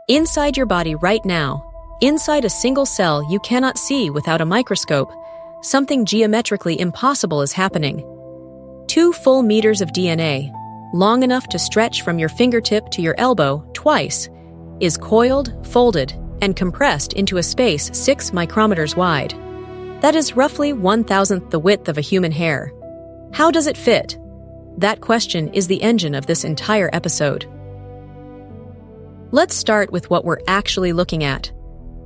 Inside your body right now, inside a single cell you cannot see without a microscope, something geometrically impossible is happening. 2 full meters of DNA, long enough to stretch from your fingertip to your elbow twice, is coiled, folded, and compressed into a space 6 micrometers wide. That is roughly 1,000th the width of a human hair. How does it fit? That question is the engine of this entire episode. Let's start with what we're actually looking at.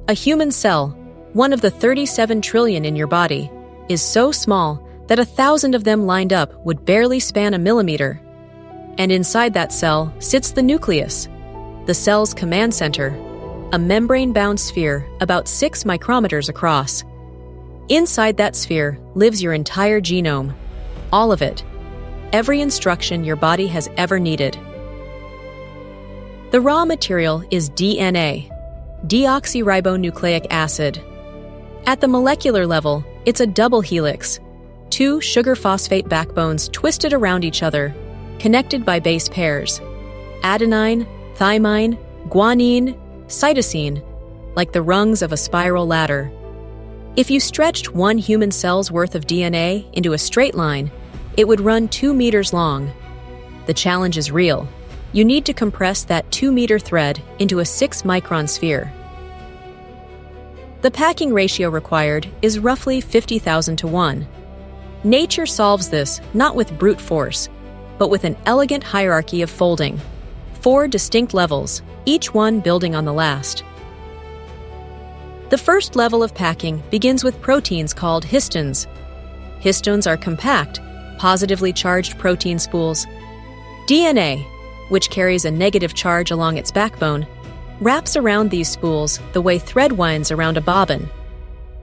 A human cell, one of the 37 trillion in your body, is so small that 1,000 of them lined up would barely span a millimeter. And inside that cell sits the nucleus, the cell's command center, a membrane-bound sphere about 6 micrometers across. Inside that sphere lives your entire genome, all of it, every instruction your body has ever needed. The raw material is DNA, deoxyribonucleic acid. At the molecular level, it's a double helix, 2 sugar phosphate backbones twisted around each other, connected by base pairs: adenine, thymine, guanine, cytosine, like the rungs of a spiral ladder. If you stretched one human cell's worth of DNA into a straight line, it would run 2 meters long. The challenge is real. You need to compress that 2-meter thread into a 6-micron sphere. The packing ratio required is roughly 50,000 to 1. Nature solves this not with brute force, but with an elegant hierarchy of folding. 4 distinct levels, each one building on the last. The first level of packing begins with proteins called histones. Histones are compact, positively charged protein spools. DNA, which carries a negative charge along its backbone, wraps around these spools the way thread winds around a bobbin.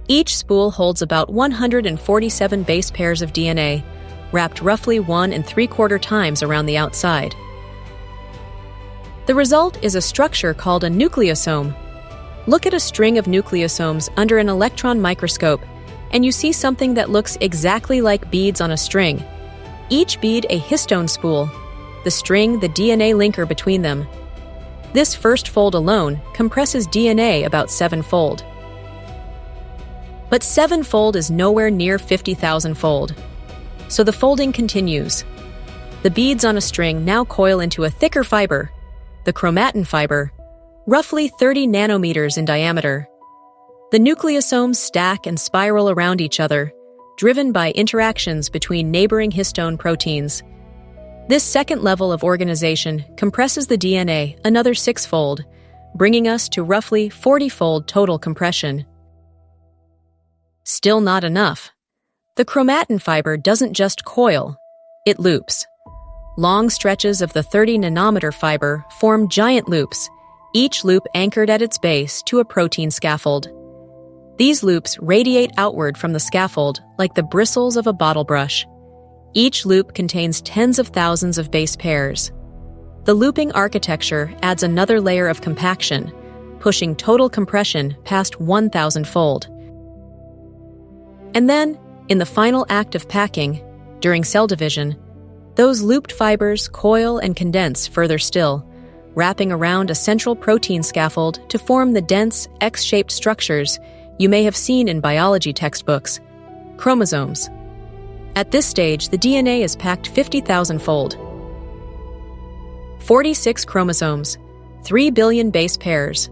Each spool holds about 147 base pairs of DNA, wrapped roughly 1 3/4 times around the outside. The result is a structure called a nucleosome. Look at a string of nucleosomes under an electron microscope, and you see something that looks exactly like beads on a string. Each bead a histone spool, the string the DNA linker between them. This first fold alone compresses DNA about 7-fold. But 7-fold is nowhere near 50,000-fold. So the folding continues. The beads on a string now coil into a thicker fiber, the chromatin fiber, roughly 30 nanometers in diameter. The nucleosomes stack and spiral around each other, driven by interactions between neighboring histone proteins. This second level of organization compresses the DNA another 6-fold, bringing us to roughly 40-fold total compression. Still not enough. The chromatin fiber doesn't just coil, it loops. Long stretches of the 30-nanometer fiber form giant loops, each loop anchored at its base to a protein scaffold. These loops radiate outward from the scaffold like the bristles of a bottle brush. Each loop contains tens of thousands of base pairs. The looping architecture adds another layer of compaction, pushing total compression past 1,000-fold. And then, in the final act of packing, during cell division, those looped fibers coil and condense further still, wrapping around a central protein scaffold to form the dense, X-shaped structures you may have seen in biology textbooks, chromosomes. At this stage, the DNA is packed 50,000-fold. 46 chromosomes, 3 billion base pairs.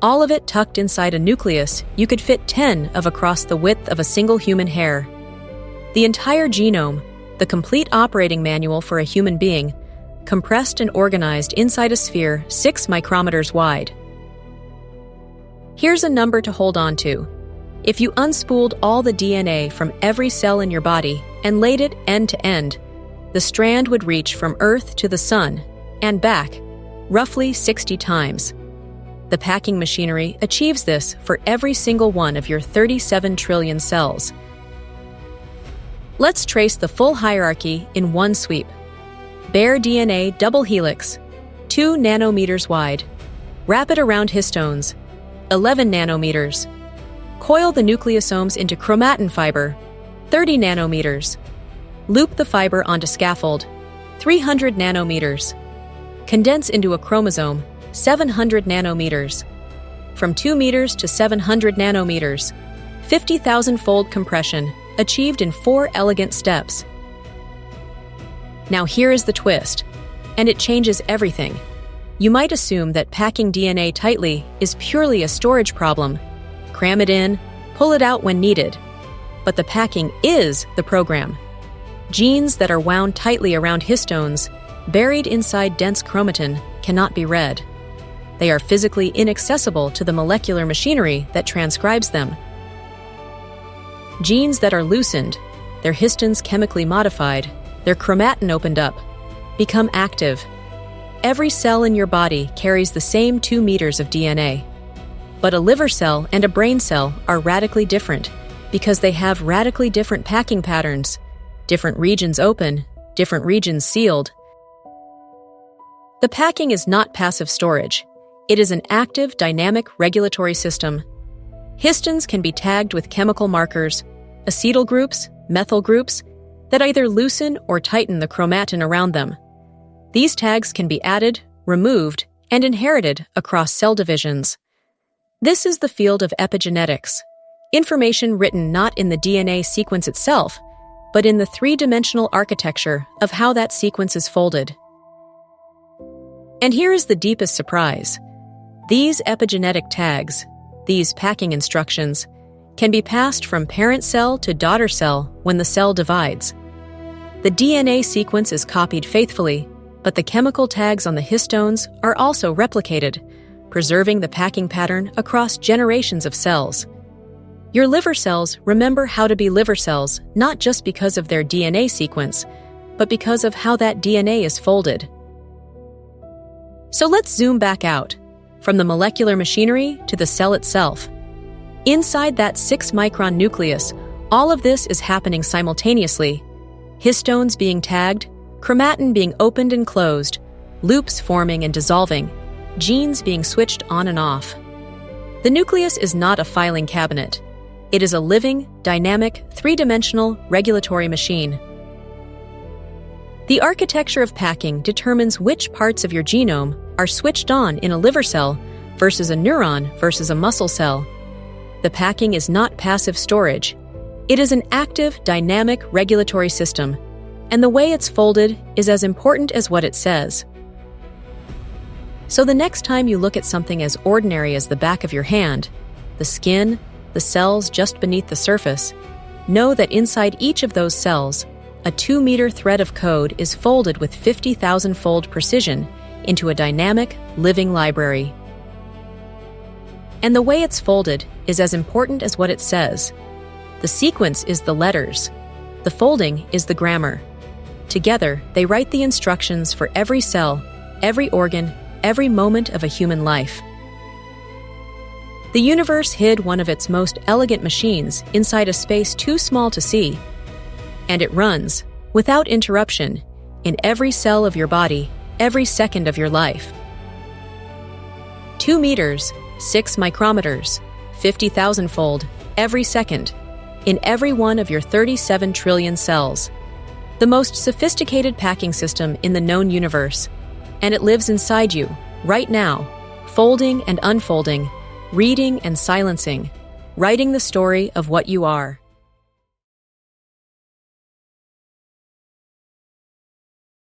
All of it tucked inside a nucleus you could fit 10 of across the width of a single human hair. The entire genome, the complete operating manual for a human being, compressed and organized inside a sphere 6 micrometers wide. Here's a number to hold on to. If you unspooled all the DNA from every cell in your body and laid it end to end, the strand would reach from Earth to the Sun and back, roughly 60 times. The packing machinery achieves this for every single one of your 37 trillion cells. Let's trace the full hierarchy in one sweep. Bare DNA double helix, 2 nanometers wide. Wrap it around histones, 11 nanometers. Coil the nucleosomes into chromatin fiber, 30 nanometers. Loop the fiber onto scaffold, 300 nanometers. Condense into a chromosome, 700 nanometers. From 2 meters to 700 nanometers. 50,000-fold compression, achieved in 4 elegant steps. Now here is the twist, and it changes everything. You might assume that packing DNA tightly is purely a storage problem. Cram it in, pull it out when needed. But the packing is the program. Genes that are wound tightly around histones, buried inside dense chromatin, cannot be read. They are physically inaccessible to the molecular machinery that transcribes them. Genes that are loosened, their histones chemically modified, their chromatin opened up, become active. Every cell in your body carries the same 2 meters of DNA. But a liver cell and a brain cell are radically different because they have radically different packing patterns. Different regions open, different regions sealed. The packing is not passive storage. It is an active, dynamic regulatory system. Histones can be tagged with chemical markers, acetyl groups, methyl groups, that either loosen or tighten the chromatin around them. These tags can be added, removed, and inherited across cell divisions. This is the field of epigenetics, information written not in the DNA sequence itself, but in the three-dimensional architecture of how that sequence is folded. And here is the deepest surprise. These epigenetic tags, these packing instructions, can be passed from parent cell to daughter cell when the cell divides. The DNA sequence is copied faithfully, but the chemical tags on the histones are also replicated, preserving the packing pattern across generations of cells. Your liver cells remember how to be liver cells not just because of their DNA sequence, but because of how that DNA is folded. So let's zoom back out, from the molecular machinery to the cell itself. Inside that 6-micron nucleus, all of this is happening simultaneously. Histones being tagged, chromatin being opened and closed, loops forming and dissolving, genes being switched on and off. The nucleus is not a filing cabinet. It is a living, dynamic, three-dimensional regulatory machine. The architecture of packing determines which parts of your genome are switched on in a liver cell versus a neuron versus a muscle cell. The packing is not passive storage. It is an active, dynamic regulatory system, and the way it's folded is as important as what it says. So the next time you look at something as ordinary as the back of your hand, the skin, the cells just beneath the surface, know that inside each of those cells, a 2-meter thread of code is folded with 50,000-fold precision into a dynamic, living library. And the way it's folded is as important as what it says. The sequence is the letters. The folding is the grammar. Together, they write the instructions for every cell, every organ, every moment of a human life. The universe hid one of its most elegant machines inside a space too small to see, and it runs, without interruption, in every cell of your body, every second of your life. 2 meters, 6 micrometers, 50,000-fold, every second, in every one of your 37 trillion cells. The most sophisticated packing system in the known universe, and it lives inside you, right now, folding and unfolding, reading and silencing, writing the story of what you are.